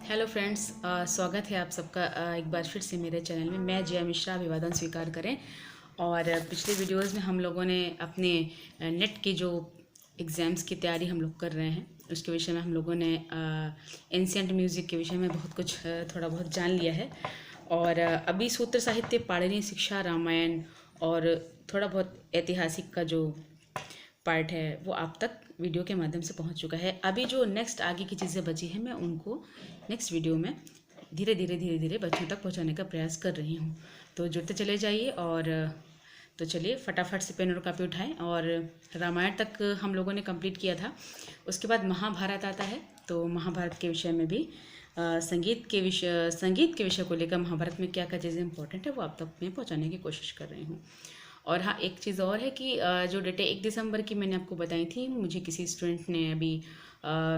Hello friends, स्वागत है आप सबका एक बार फिर से मेरे चैनल में। मैं जया मिश्रा, अभिवादन स्वीकार करें। और पिछले वीडियोस में हम लोगों ने अपने नेट की जो एग्ज़ाम्स की तैयारी हम लोग कर रहे हैं उसके विषय में हम लोगों ने एंशिएंट म्यूज़िक के विषय में बहुत कुछ थोड़ा बहुत जान लिया है। और अभी सूत्र साहित्य, पाणिनि शिक्षा, रामायण और थोड़ा बहुत ऐतिहासिक का जो पार्ट है वो आप तक वीडियो के माध्यम से पहुंच चुका है। अभी जो नेक्स्ट आगे की चीज़ें बची हैं मैं उनको नेक्स्ट वीडियो में धीरे धीरे बच्चों तक पहुंचाने का प्रयास कर रही हूं। तो जुड़ते चले जाइए। और तो चलिए फटाफट से पेन और कॉपी उठाएं। और रामायण तक हम लोगों ने कंप्लीट किया था। उसके बाद महाभारत आता है। तो महाभारत के विषय में भी संगीत के विषय को लेकर महाभारत में क्या क्या चीज़ें इंपॉर्टेंट है वो आप तक मैं पहुंचाने की कोशिश कर रही हूँ। और हाँ, एक चीज़ और है कि जो डेटें 1 दिसंबर की मैंने आपको बताई थी, मुझे किसी स्टूडेंट ने अभी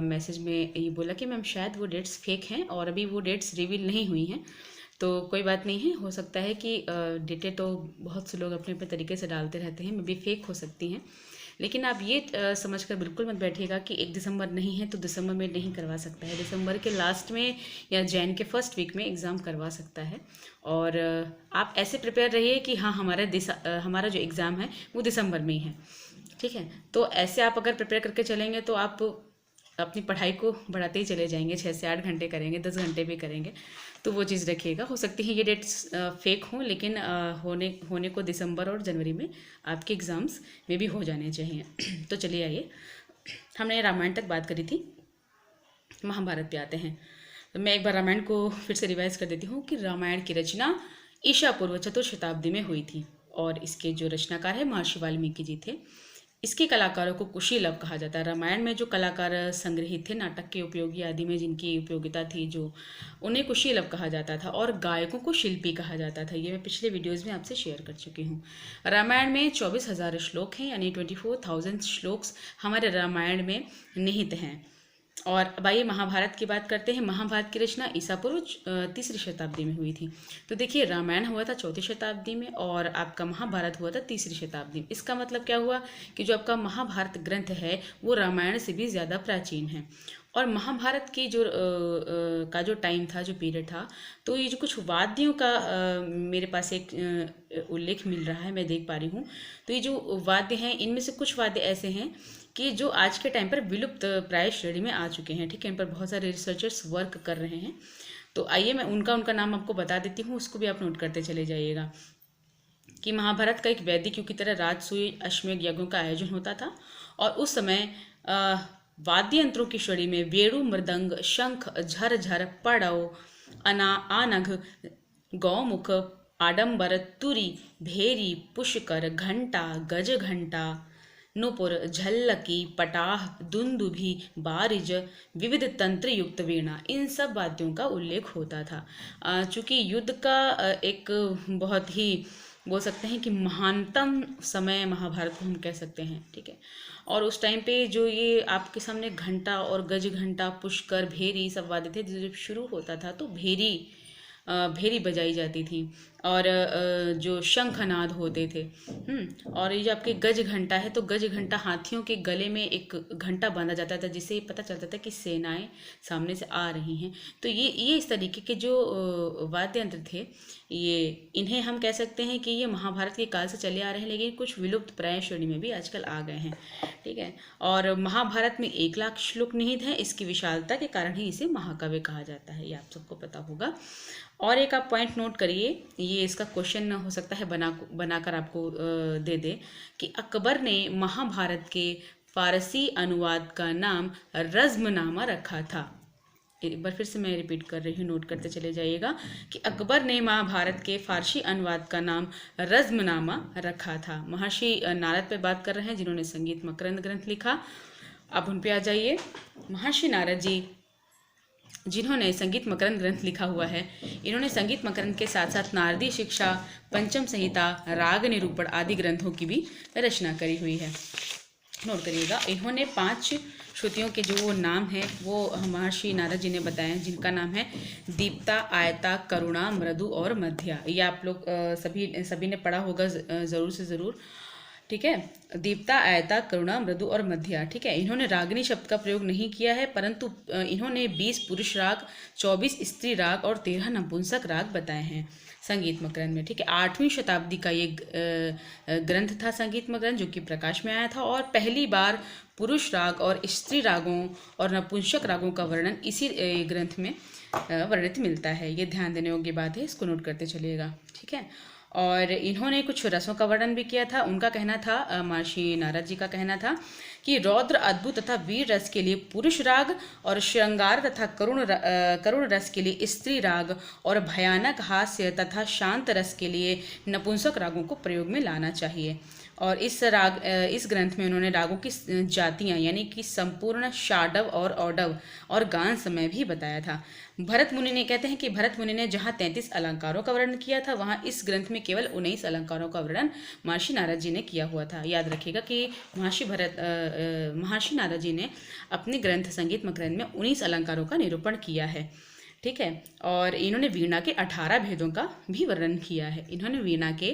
मैसेज में ये बोला कि मैम शायद वो डेट्स फेक हैं और अभी वो डेट्स रिवील नहीं हुई हैं। तो कोई बात नहीं है, हो सकता है कि डेटें तो बहुत से लोग अपने अपने तरीके से डालते रहते हैं, मे बी फेक हो सकती हैं। लेकिन आप ये समझकर बिल्कुल मत बैठिएगा कि 1 दिसंबर नहीं है तो दिसंबर में नहीं करवा सकता है। दिसंबर के लास्ट में या जैन के फर्स्ट वीक में एग्ज़ाम करवा सकता है। और आप ऐसे प्रिपेयर रहिए कि हाँ, हमारा जो एग्ज़ाम है वो दिसंबर में ही है। ठीक है, तो ऐसे आप अगर प्रिपेयर करके चलेंगे तो आप अपनी पढ़ाई को बढ़ाते ही चले जाएंगे। 6 से 8 घंटे करेंगे, 10 घंटे भी करेंगे। तो वो चीज़ रखिएगा। हो सकती है ये डेट्स फेक हों, लेकिन होने होने को दिसंबर और जनवरी में आपके एग्ज़ाम्स में भी हो जाने चाहिए। तो चलिए आइए, हमने रामायण तक बात करी थी, महाभारत पे आते हैं। तो मैं एक बार रामायण को फिर से रिवाइज कर देती हूँ कि रामायण की रचना ईसा पूर्व 4th शताब्दी में हुई थी। और इसके जो रचनाकार है महर्षि वाल्मीकि जी थे। इसके कलाकारों को कुशीलव कहा जाता है। रामायण में जो कलाकार संग्रहित थे नाटक के उपयोगी आदि में जिनकी उपयोगिता थी, जो उन्हें कुशीलव कहा जाता था। और गायकों को शिल्पी कहा जाता था। ये मैं पिछले वीडियोज़ में आपसे शेयर कर चुकी हूँ। रामायण में 24,000 श्लोक हैं, यानी 24,000 श्लोक्स हमारे रामायण में निहित हैं। और अब आइए महाभारत की बात करते हैं। महाभारत की रचना ईसा पूर्व 3री शताब्दी में हुई थी। तो देखिए, रामायण हुआ था 4th शताब्दी में और आपका महाभारत हुआ था 3री शताब्दी में। इसका मतलब क्या हुआ कि जो आपका महाभारत ग्रंथ है वो रामायण से भी ज़्यादा प्राचीन है। और महाभारत की का जो टाइम था, जो पीरियड था, तो ये जो कुछ वाद्यों का मेरे पास एक उल्लेख मिल रहा है, मैं देख पा रही हूँ। तो ये जो वाद्य हैं, इनमें से कुछ वाद्य ऐसे हैं कि जो आज के टाइम पर विलुप्त प्राय श्रेणी में आ चुके हैं। ठीक है, इन पर बहुत सारे रिसर्चर्स वर्क कर रहे हैं। तो आइए मैं उनका उनका नाम आपको बता देती हूँ, उसको भी आप नोट करते चले जाइएगा। कि महाभारत का एक वैदिक युग की तरह राजसूय अश्वमेध यज्ञों का आयोजन होता था। और उस समय वाद्य यंत्रों की श्रेणी में वेणु, मृदंग, शंख, झरझर, पड़व, आनघ, गौमुख, आडंबर, तुरी, भेरी, पुष्कर, घंटा, गज घंटा, नुपुर, झल्लकी, पटाह, दुंदुभी, बारिज, विविध तंत्र युक्त वीणा, इन सब वाद्यों का उल्लेख होता था। चूंकि युद्ध का एक बहुत ही बोल सकते हैं कि महानतम समय महाभारत को हम कह सकते हैं। ठीक है, और उस टाइम पे जो ये आपके सामने घंटा और गज घंटा, पुष्कर, भेरी सब वाद्य थे, जब शुरू होता था तो भेरी बजाई जाती थी। और जो शंखनाद होते थे। और ये जो आपके गज घंटा है, तो गज घंटा हाथियों के गले में एक घंटा बांधा जाता था, जिससे पता चलता था कि सेनाएं सामने से आ रही हैं। तो ये इस तरीके के जो वाद्य यंत्र थे, ये इन्हें हम कह सकते हैं कि ये महाभारत के काल से चले आ रहे हैं, लेकिन कुछ विलुप्त प्राय श्रेणी में भी आजकल आ गए हैं। ठीक है, और महाभारत में 1 लाख श्लोक निहित है। इसकी विशालता के कारण ही इसे महाकाव्य कहा जाता है, ये आप सबको पता होगा। और एक आप पॉइंट नोट करिए, ये इसका क्वेश्चन हो सकता है बनाकर आपको दे दे कि अकबर ने महाभारत के फारसी अनुवाद का नाम रज़्मनामा रखा था। एक बार फिर से मैं रिपीट कर रही हूँ, नोट करते चले जाइएगा कि अकबर ने महाभारत के फारसी अनुवाद का नाम रज़्मनामा रखा था। महर्षि नारद पे बात कर रहे हैं, जिन्होंने संगीत मकरंद ग्रंथ लिखा। अब उन पे आ जाइए। महर्षि नारद जी, जिन्होंने संगीत मकरंद ग्रंथ लिखा हुआ है, इन्होंने संगीत मकरंद के साथ साथ नारदी शिक्षा, पंचम संहिता, राग निरूपण आदि ग्रंथों की भी रचना करी हुई है। नोट करिएगा, इन्होंने 5 श्रुतियों के जो नाम हैं वो महर्षि नारद जी ने बताए हैं, जिनका नाम है दीप्ता, आयता, करुणा, मृदु और मध्या। ये आप लोग सभी ने पढ़ा होगा ज़रूर से ज़रूर। ठीक है। दीप्ता, आयता, करुणा, मृदु और मध्या। ठीक है, इन्होंने रागिनी शब्द का प्रयोग नहीं किया है, परंतु इन्होंने 20 पुरुष राग, 24 स्त्री राग और 13 नपुंसक राग बताए हैं संगीत मकरंद में। ठीक है, 8वीं शताब्दी का ये ग्रंथ था संगीत मकरंद, जो कि प्रकाश में आया था, और पहली बार पुरुष राग और स्त्री रागों और नपुंसक रागों का वर्णन इसी ग्रंथ में वर्णित मिलता है। ये ध्यान देने योग्य बात है, इसको नोट करते चलिएगा। ठीक है, और इन्होंने कुछ रसों का वर्णन भी किया था। उनका कहना था, महर्षि नारद जी का कहना था कि रौद्र, अद्भुत तथा वीर रस के लिए पुरुष राग और श्रृंगार तथा करुण रस के लिए स्त्री राग और भयानक हास्य तथा शांत रस के लिए नपुंसक रागों को प्रयोग में लाना चाहिए। और इस ग्रंथ में उन्होंने रागों की जातियां यानी कि संपूर्ण षाडव और औडव और गान समय भी बताया था। भरत मुनि ने, कहते हैं कि भरत मुनि ने जहाँ 33 अलंकारों का वर्णन किया था, वहाँ इस ग्रंथ में केवल 19 अलंकारों का वर्णन महर्षि नारद जी ने किया हुआ था। याद रखिएगा कि महर्षि नारद जी ने अपने ग्रंथ संगीत मकरंद में 19 अलंकारों का निरूपण किया है। ठीक है, और इन्होंने वीणा के 18 भेदों का भी वर्णन किया है। इन्होंने वीणा के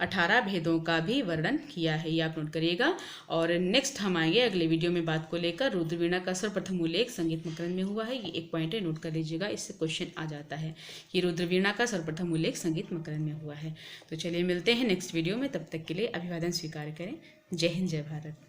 18 भेदों का भी वर्णन किया है, ये आप नोट करिएगा। और नेक्स्ट हम आएंगे अगले वीडियो में बात को लेकर रुद्र वीणा का सर्वप्रथम उल्लेख संगीत मकरंद में हुआ है। ये एक पॉइंट है, नोट कर लीजिएगा, इससे क्वेश्चन आ जाता है कि रुद्र वीणा का सर्वप्रथम उल्लेख संगीत मकरंद में हुआ है। तो चलिए मिलते हैं नेक्स्ट वीडियो में, तब तक के लिए अभिवादन स्वीकार करें। जय हिंद, जय भारत।